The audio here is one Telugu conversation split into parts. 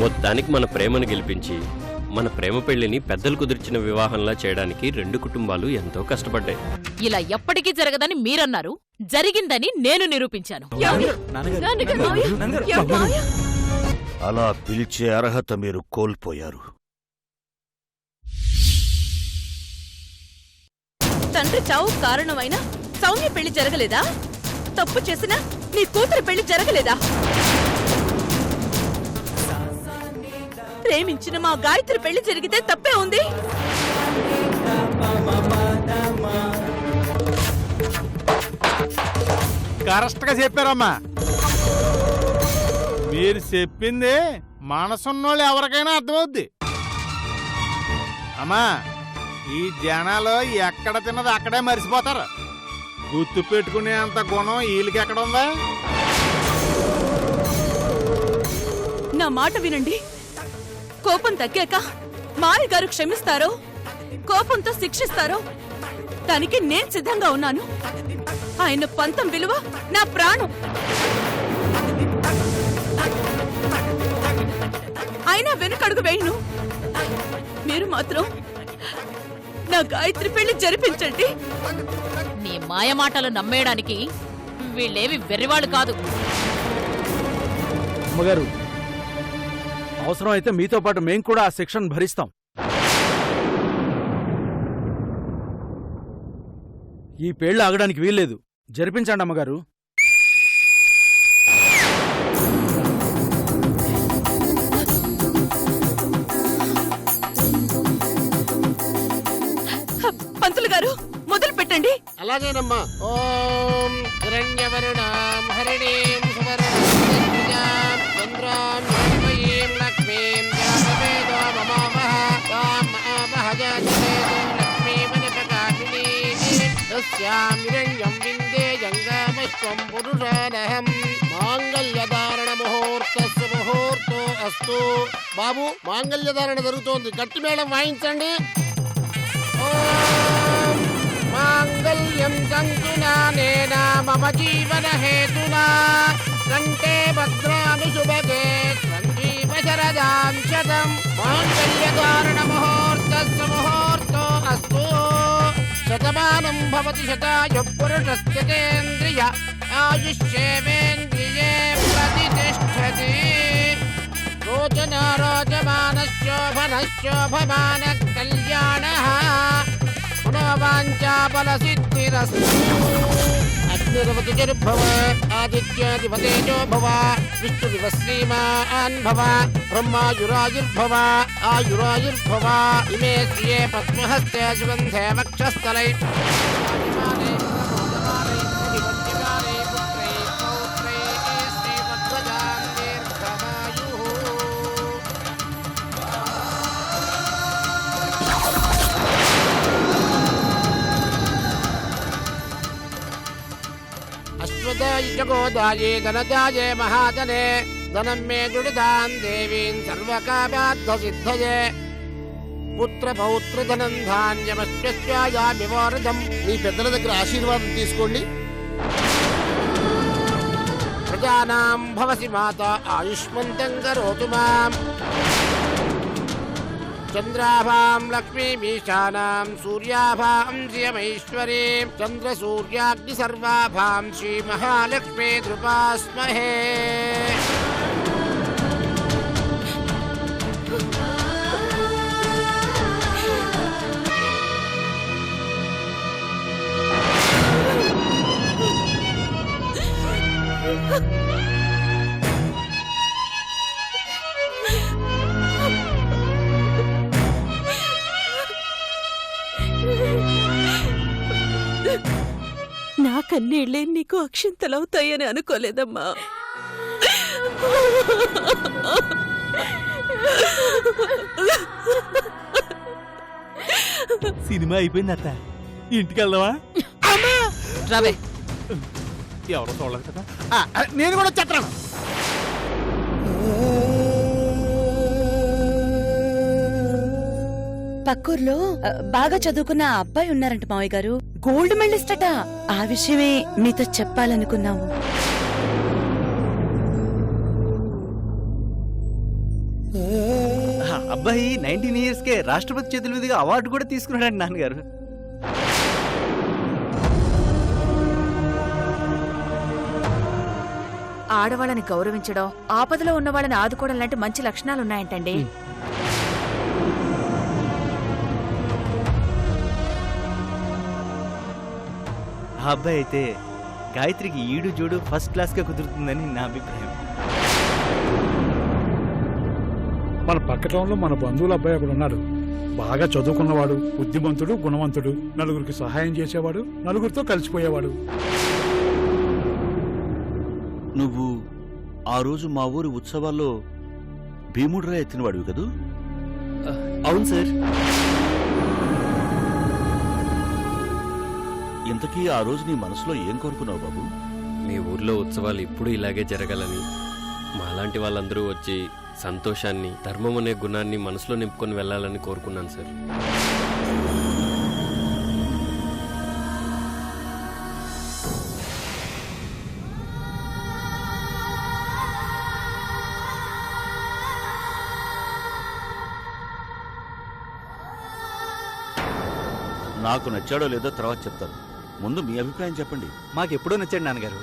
మొత్తానికి మన ప్రేమను గెలిపించి మన ప్రేమ పెళ్లిని పెద్దలు కుదిర్చిన వివాహంలా చేయడానికి రెండు కుటుంబాలు ఎంతో కష్టపడ్డాయి. ఇలా ఎప్పటికీ జరగదని మీరన్నారు, జరిగిందని నేను నిరూపించాను. అలా పిలిచే అర్హత మీరు కోల్పోయారు. తండ్రి చావు కారణమైన సౌమ్య పెళ్లి జరగలేదా? తప్పు చేసిన నీ కూతురు పెళ్లి జరగలేదా? ప్రేమించిన మా గాయత్రి పెళ్లి జరిగితే తప్పే ఉంది. కరెక్ట్ గా చెప్పారమ్మా. మీరు చెప్పింది మనసున్నోళ్ళు ఎవరికైనా అర్థమవుద్ది. అమ్మా, ఈ జనాలు ఎక్కడ తిన్నది అక్కడే మర్చిపోతారు. గుర్తు పెట్టుకునే అంత గుణం వీళ్ళకి ఎక్కడుందా? నా మాట వినండి. కోపం తగ్గాక మాయ గారు క్షమిస్తారో కోపంతో శిక్షిస్తారో దానికి నేను సిద్ధంగా ఉన్నాను. ఆయన పంతం విలువ నా ప్రాణం. అయినా వెనుకడుగు వేయను. మీరు మాత్రం నా గాయత్రి పెళ్లి జరిపించండి. నీ మాయమాటలు నమ్మేయడానికి వీళ్ళేవి వెర్రివాళ్ళు కాదు. అమ్మగారు, అవసరం అయితే మీతో పాటు మేం కూడా ఆ శిక్షను భరిస్తాం. ఈ పెళ్లి ఆగడానికి వీల్లేదు. జరిపించండి అమ్మగారు. పంతులు గారు మొదలు పెట్టండి. అలాగేనమ్మా. ఓం హిరణ్యవరుణాం హరిణీం సువర్ణాం చంద్రాం హిరణ్మయీం లక్ష్మీం జాతవేదో మమామహ తాం మహామహజాతవేదం లక్ష్మీమణిప్రకాశినీం తస్యాం హిరణ్యం విందేయం గామస్వం పురుషానహం మాంగళ్యధారణ ముహూర్తస్సు ముహూర్తో అస్తు. బాబు, మాంగళ్యధారణ జరుగుతోంది. గట్టి మేళం వాయించండి. మాంగళ్యం తంతునానేన మమ జీవన హేతునా కంటే భద్రామి శుభగే సంజీవ శరదాం శతం మాంగళ్యధారణ ముహూర్తస్సు ముహూర్తో అస్తు. శతమానం భవతి శతాయు పురుషస్యేంద్రియ ఆయుష్యేవేంద్రియే ప్రతిష్టతి. రోచన రోచమానశోభనశోభమాన కళ్యాణః మనోవాంఛాఫలసిద్ధిరస్తు. అగ్నిరవతిర్భవ ఆదిత్యాధిపతేజో భవ విష్ణురివ శ్రీమాన్ భవ బ్రహ్మాయురాయుర్భవ ఆయురాయుర్భవ ఇమే శ్రియే పద్మహస్తే సుగంధే వక్షస్థలై జగోదాయే ధనదాయే మహాధనే ధనం మే దుడిదాం దేవీం సర్వకామార్థ సిద్ధయే పుత్ర పౌత్ర ధనం ధాన్యమస్యాయామి వారధం. మీ పెద్దల దగ్గర ఆశీర్వాదం తీసుకోండి. ప్రజానాం భవసి మాత ఆయుష్మంతం కరోతు మాం. చంద్రాభాం లక్ష్మీమీశానాం సూర్యాభాం శ్రియమైశ్వరీం చంద్రసూర్యాగ్ని సర్వాభాం శ్రీ మహాలక్ష్మీ కృపాస్మహే. నా కన్నీళ్లే నీకు అక్షింతలవుతాయని అనుకోలేదమ్మా. సినిమా అయిపోయింది అత్త. ఇంటికి వెళ్దామా? రవే, ఎవరో చూడలేదు కదా. నేను కూడా వచ్చేస్తాను. పక్కూర్లో బాగా చదువుకున్న అబ్బాయి ఉన్నారంట మావయ్య గారు. గోల్డ్ మెడలిస్టట. ఆ విషయమే మీతో చెప్పాలనుకున్నాము. అబ్బాయి 19 ఇయర్స్కే రాష్ట్రపతి చేతుల మీదుగా అవార్డు కూడా తీసుకున్నాడండి నాన్నగారు. ఆడవాళ్ళని గౌరవించడం, ఆపదలో ఉన్న వాళ్ళని ఆదుకోవడం లాంటి మంచి లక్షణాలున్నాయంటండి. ఆ అబ్బాయి అయితే గాయత్రికి ఈడు జోడు ఫస్ట్ క్లాస్ గా కుదురుతుందని నా అభిప్రాయం. మన పక్క టౌన్లో మన బంధువుల అబ్బాయి అక్కడ ఉన్నాడు. బాగా చదువుకున్నవాడు, బుద్ధిమంతుడు, గుణవంతుడు, నలుగురికి సహాయం చేసేవాడు, నలుగురితో కలిసిపోయేవాడు. నువ్వు ఆ రోజు మా ఊరి ఉత్సవాల్లో భీముడ్రా ఎత్తినవాడివి కదూ? అవును సార్. ఇంతకీ ఆ రోజు నీ మనసులో ఏం కోరుకున్నావు బాబు? మీ ఊర్లో ఉత్సవాలు ఇప్పుడు ఇలాగే జరగాలని, మాలాంటి వాళ్ళందరూ వచ్చి సంతోషాన్ని, ధర్మం అనే గుణాన్ని మనసులో నింపుకొని వెళ్ళాలని కోరుకున్నాను సార్. నాకు నచ్చాడో లేదో తర్వాత చెప్తాను. ముందు మీ అభిప్రాయం చెప్పండి. మాకెప్పుడో నచ్చాడు నాన్నగారు.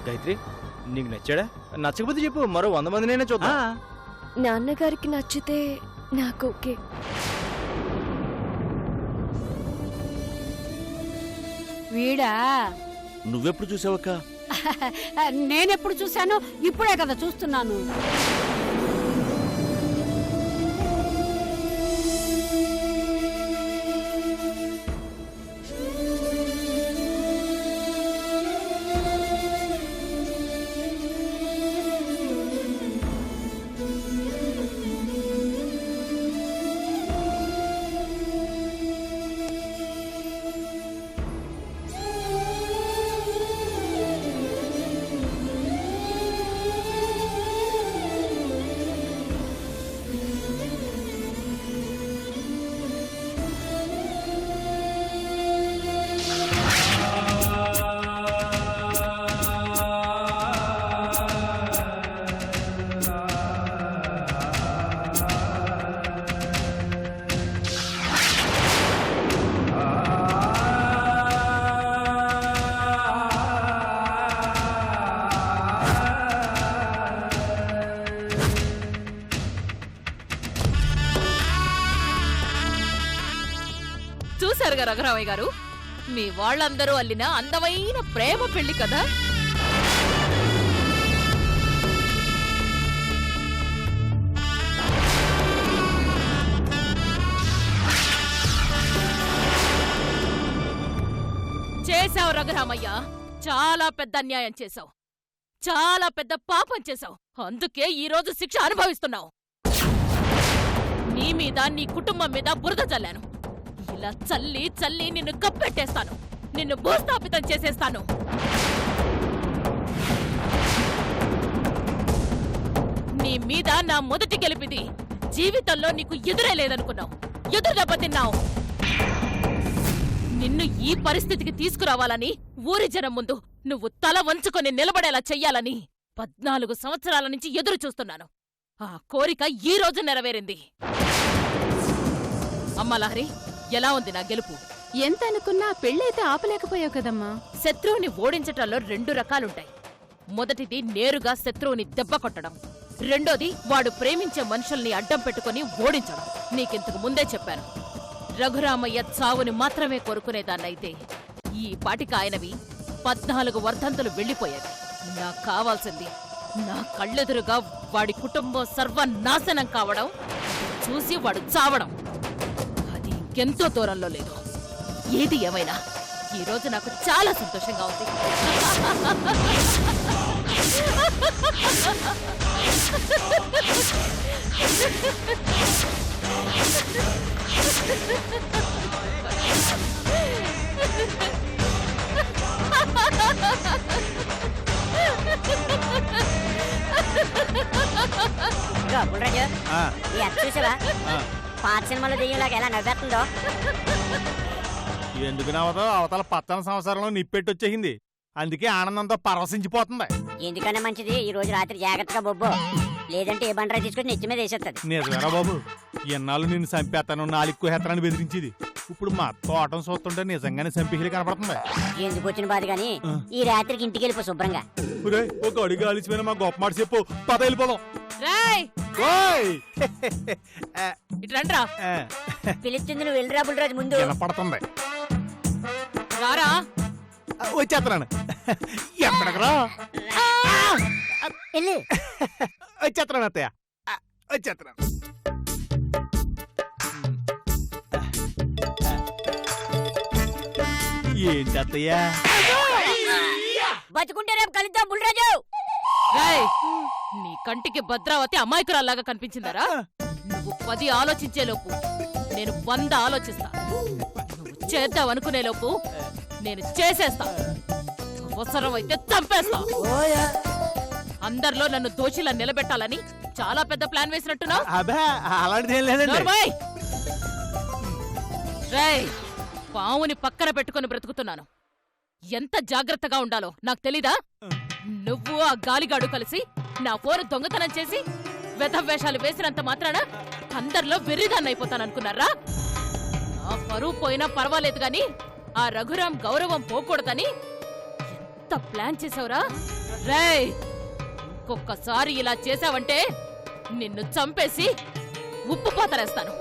గాయత్రి, నీకు నచ్చాడా? నచ్చకపోతే చెప్పు, మరో 100 మందినైనా చూద్దాం. నాన్నగారికి నచ్చితే నాకు ఓకే. వీడా? నువ్వెప్పుడు చూసావక్క? నేనెప్పుడు చూశాను? ఇప్పుడే కదా చూస్తున్నాను. చూశారుగా రఘురామయ్య గారు, మీ వాళ్ళందరూ అల్లిన అందమైన ప్రేమ పెళ్లి కదా. చేశావు రఘురామయ్య, చాలా పెద్ద అన్యాయం చేశావు, చాలా పెద్ద పాపం చేశావు. అందుకే ఈ రోజు శిక్ష అనుభవిస్తున్నావు. నీ మీద, నీ కుటుంబం మీద బురద చల్లాను. ఇలా చల్లి చల్లి నిన్ను కప్పెట్టేస్తాను, నిన్ను భూస్థాపితం చేసేస్తాను. నీ మీద నా మొదటి గెలిపిది. జీవితంలో నీకు ఎదురే లేదనుకున్నావు, ఎదురు దెబ్బతిన్నావు. నిన్ను ఈ పరిస్థితికి తీసుకురావాలని, ఊరి జనం ముందు నువ్వు తల వంచుకొని నిలబడేలా చెయ్యాలని 14 సంవత్సరాల నుంచి ఎదురు చూస్తున్నాను. ఆ కోరిక ఈ రోజు నెరవేరింది. అమ్మలారి, ఎలా ఉంది నా గెలుపు? ఎంత అనుకున్నా పెళ్ళైతే ఆపలేకపోయావు కదమ్మా. శత్రువుని ఓడించటంలో 2 రకాలుంటాయి. మొదటిది నేరుగా శత్రువుని దెబ్బ కొట్టడం, రెండోది వాడు ప్రేమించే మనుషుల్ని అడ్డం పెట్టుకుని ఓడించడం. నీకింతకు ముందే చెప్పాను, రఘురామయ్య చావుని మాత్రమే కోరుకునేదాన్నైతే ఈ పాటికి ఆయనవి 14 వర్ధంతులు వెళ్ళిపోయేవి. నాకు కావాల్సింది నా కళ్ళెదురుగా వాడి కుటుంబం సర్వనాశనం కావడం, చూసి వాడు చావడం. అది ఇంకెంతో దూరంలో లేదు. ఏది ఏమైనా ఈరోజు నాకు చాలా సంతోషంగా ఉంది. ఇదిగో బుల్రాజు ఆ, ఈ అత్త చూసావా ఆ. పాత సినిమాలో దెయ్యంలాగా ఎలా నవ్వేస్తుందో. ఎందుకు నవ్వదో అవతల పచ్చని సంవత్సరంలో నిప్పెట్టి వచ్చేసింది, అందుకే ఆనందంతో పరవశించిపోతుంది. ఎందుకన్నా మంచిది ఈ రోజు రాత్రి జాగ్రత్తగా బొబ్బు, లేదంటే ఏ బండరా తీసుకొని నెత్తి మీద వేసేస్తుంది. నిజమేరా బాబు, ఎన్నాళ్ళు నిన్ను చంపేస్తాను నాలుగు హెత్తరాన్ని బెదిరించేది, ఇప్పుడు మా తోటం చూస్తుంటే నిజంగానే చంపిహిలి కనపడుతుంది. ఎందుకు వచ్చిన బాధ గాని ఈ రాత్రికి ఇంటికి వెళ్ళిపో శుభ్రంగా. ఒరేయ్, ఒక అడుగు ఆలిసిపోయిన మా గొప్ప మాట చెప్పు, పద వెళ్ళిపోదాం. రేయ్ ఓయ్! ఇటు రండ్రా. ఆ, పిలుస్తుంది నువ్వు వెళ్ళిరా బుల్రాజు ముందు. వినపడుతుంది. రారా. వచ్చేస్తున్నాను. ఎక్కడికరా? వెళ్ళు. వచ్చేస్తున్నాను అత్తయ్య, వచ్చేస్తున్నాను. ఏంటి అత్తయ్య? బతుకుంటే రేపు కలుద్దాం బుల్రాజు. రేయ్, నీ కంటికి భద్రావతి అమాయకురాల్లాగా కనిపించిందరా? నువ్వు 10 ఆలోచించేలోపు నేను 100 ఆలోచిస్తా. నువ్వు చేద్దామనుకునేలోపు నేను చేసేస్తా. అవసరమైతే చంపేస్తా. అందరిలో నన్ను దోషిలా నిలబెట్టాలని చాలా పెద్ద ప్లాన్ వేసినట్టున్నావు. అబ్బా, అలాంటిది ఏం లేదండి. నోర్మోయ్! రేయ్, పావుని పక్కన పెట్టుకొని బ్రతుకుతున్నాను. ఎంత జాగ్రత్తగా ఉండాలో నాకు తెలీదా? నువ్వు ఆ గాలిగాడు కలిసి నా ఫోన్ దొంగతనం చేసి వెధవేషాలు వేసినంత మాత్రాన అందరిలో వెర్రిదాన్నైపోతాననుకున్నారా? నా పరువు పోయినా పర్వాలేదు గాని ఆ రఘురాం గౌరవం పోకూడదని ఎంత ప్లాన్ చేసావురా? రేయ్, ఇంకొక్కసారి ఇలా చేసావంటే నిన్ను చంపేసి ఉప్పు పాతరేస్తాను.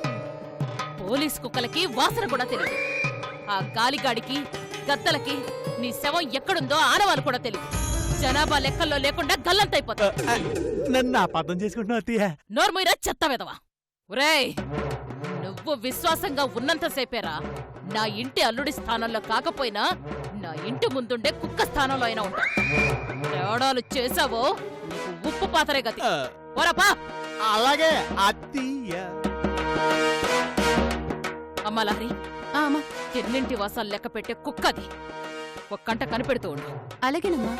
పోలీస్ కుక్కలకి వాసన కూడా తెలియదు. ఆ గాలిగాడికి గద్దలకి నీ శవం ఎక్కడుందో ఆనవాళ్ళు కూడా తెలియదు. జనాభా లెక్కల్లో లేకుండా గల్లంతైపోతా. నన్ను అపార్థం చేసుకుంటున్నావు అత్తయ్య. నోర్మీరా చెత్త వెదవా. ఒరేయ్, నువ్వు విశ్వాసంగా ఉన్నంతసేపేరా నా ఇంటి అల్లుడి స్థానంలో కాకపోయినా నా ఇంటి ముందుండే కుక్క స్థానంలో అయినా ఉంటా. తేడాలు చేసావో నీకు ఉప్పు పాతరే గతి. పోరాపా. అలాగే అత్తయ్య. అమ్మా లహరి, తిన్నింటి వాసాలు లెక్క పెట్టే కుక్కది. ఒక్కంట కనిపెడుతూ ఉండు. అలాగేనమ్మా.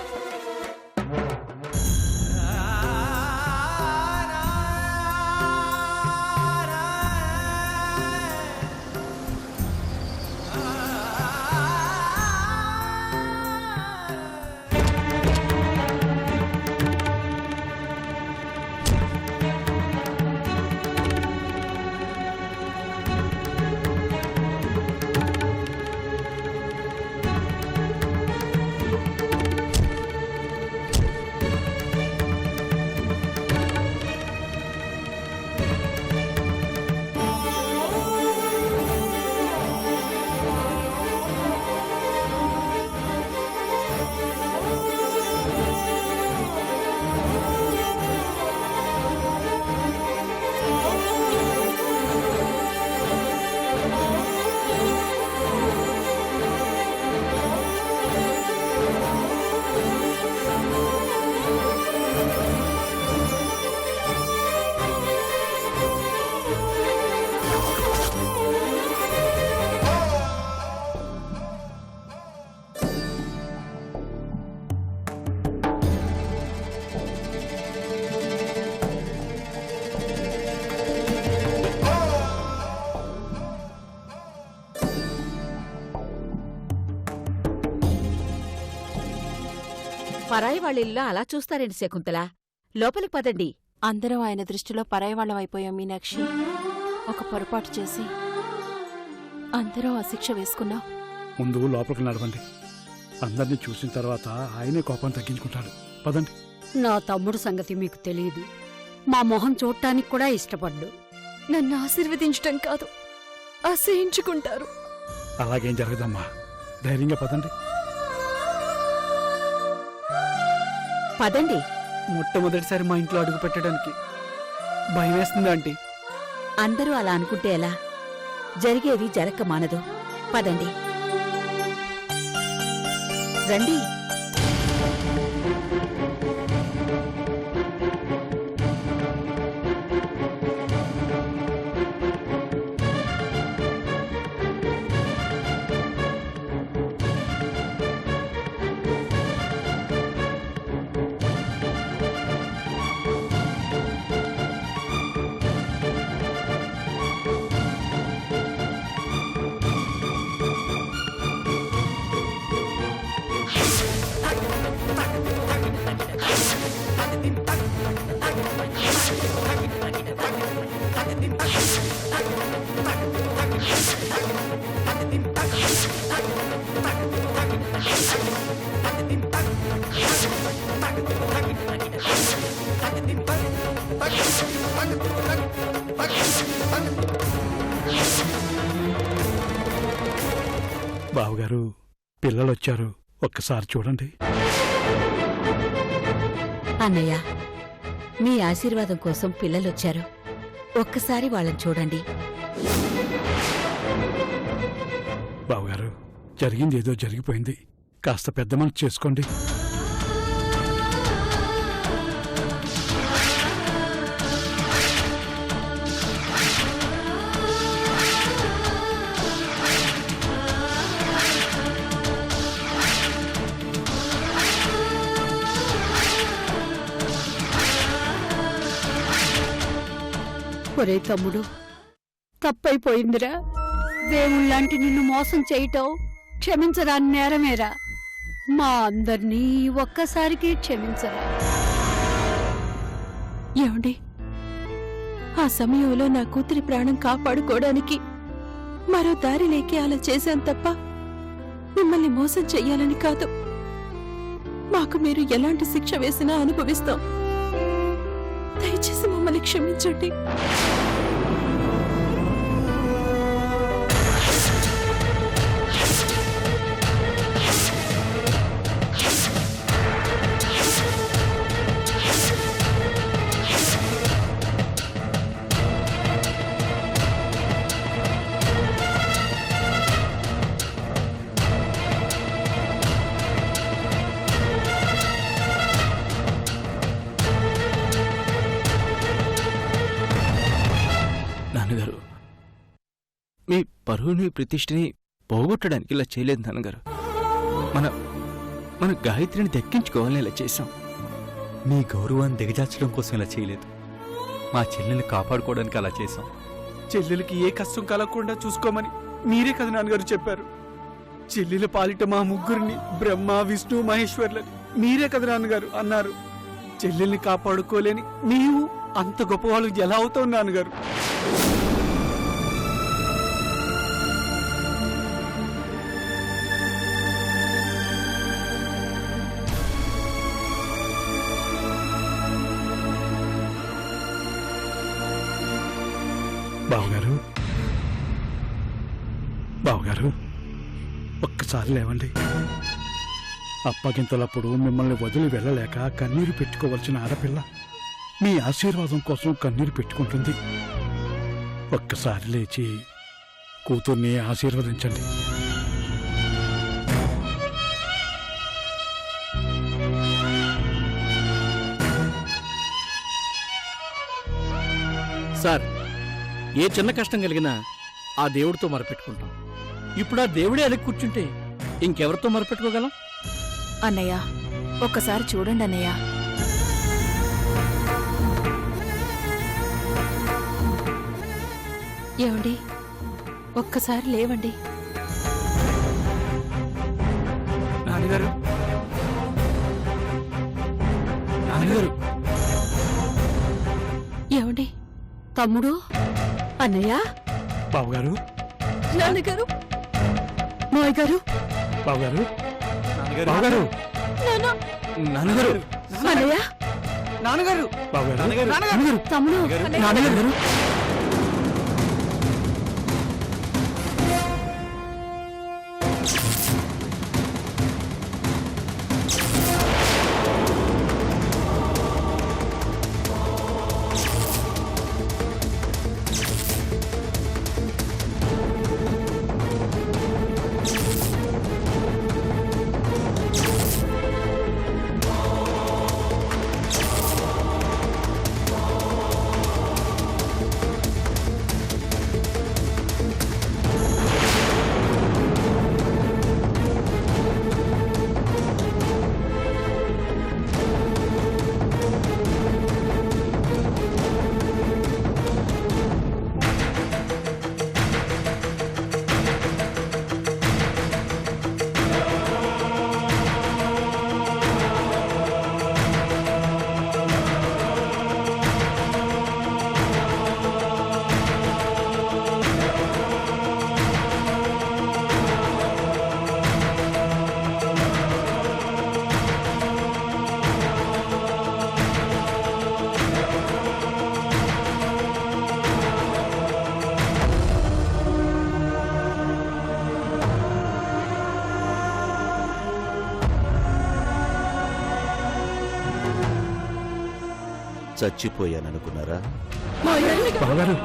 పరాయి వాళ్ళ ఇల్లు అలా చూస్తారేంటి శకుంతల? లోపలికి పదండి. అందరం ఆయన దృష్టిలో పరాయవాళ్ళం అయిపోయాం మీనాక్షి. ఒక పొరపాటు చేసి అందరం ఆ శిక్ష వేసుకున్నాం. ముందు లోపలికి నడవండి. అందరినీ చూసిన తర్వాత ఆయనే కోపం తగ్గించుకుంటాడు. పదండి. నా తమ్ముడు సంగతి మీకు తెలియదు. మా మొహం చూడటానికి కూడా ఇష్టపడ్డు. నన్ను ఆశీర్వదించటం కాదు, అసహించుకుంటారు. అలాగేం జరగదమ్మా. ధైర్యంగా పదండి. పదండి. మొట్టమొదటిసారి మా ఇంట్లో అడుగు పెట్టడానికి భయం వేస్తుంది ఆంటీ. అందరూ అలా అనుకుంటే ఎలా? జరిగేది జరక్క మానదు. పదండి, రండి. బావగారు పిల్లలు వచ్చారు, ఒక్కసారి చూడండి. అన్నయ్య, మీ ఆశీర్వాదం కోసం పిల్లలొచ్చారు. ఒక్కసారి వాళ్ళని చూడండి. బావగారు జరిగింది ఏదో జరిగిపోయింది, కాస్త పెద్ద మనసు చేసుకోండి. ఒరే తమ్ముడు, తప్పైపోయిందిరా. దేవుళ్ళంటి నిన్ను మోసం చేయటం క్షమించరాని నేరమేరా. మా అందర్నీ ఒక్కసారికి క్షమించరా. ఏమండి, ఆ సమయంలో నా కూతురి ప్రాణం కాపాడుకోవడానికి మరో దారి లేకి అలా చేశాను తప్ప మిమ్మల్ని మోసం చెయ్యాలని కాదు. మాకు మీరు ఎలాంటి శిక్ష వేసినా అనుభవిస్తాం. దయచేసి మమ్మల్ని క్షమించండి. నాన్నగారు, మీ పరువుని ప్రతిష్టని పోగొట్టడానికి ఇలా చేయలేదు నాన్నగారు. మన గాయత్రిని దక్కించుకోవాలని ఇలా చేశాం. మీ గౌరవాన్ని దిగజార్చడం కోసం ఇలా చేయలేదు, మా చెల్లెల్ని కాపాడుకోవడానికి అలా చేశాం. చెల్లెలకి ఏ కష్టం కలగకుండా చూసుకోమని మీరే కదా నాన్నగారు చెప్పారు. చెల్లెల పాలిట మా ముగ్గురిని బ్రహ్మ, విష్ణు, మహేశ్వర్లని మీరే కదా నాన్నగారు అన్నారు. చెల్లెల్ని కాపాడుకోలేని నీవు అంత గొప్పవాళ్ళు ఎలా అవుతావు నాన్నగారు? బావగారు, బావగారు ఒక్కసారి లేవండి. అప్పగింతలప్పుడు మిమ్మల్ని వదిలి వెళ్ళలేక కన్నీరు పెట్టుకోవలసిన ఆడపిల్ల మీ ఆశీర్వాదం కోసం కన్నీరు పెట్టుకుంటుంది. ఒక్కసారి లేచి కూతుర్ని ఆశీర్వదించండి. సార్, ఏ చిన్న కష్టం కలిగినా ఆ దేవుడితో మొరపెట్టుకుంటాం. ఇప్పుడు ఆ దేవుడే అడిగి కూర్చుంటే ఇంకెవరితో మొరపెట్టుకోగలం? అన్నయ్య, ఒక్కసారి చూడండి అన్నయ్య. ఏమండి, ఒక్కసారి లేవండి. నాన్నగారు, నాన్నగారు, ఏమండి? తమ్ముడు, అన్నయ్య, బావగారు, నాన్నగారు, మావయ్య గారు, బావగారు, బావగారు, నాన్నగారు, అన్నయ్య, నాన్నగారు, బావగారు, తమ్ముడు, నాన్నగారు. చచ్చిపోయాననుకున్నారా? బావగారు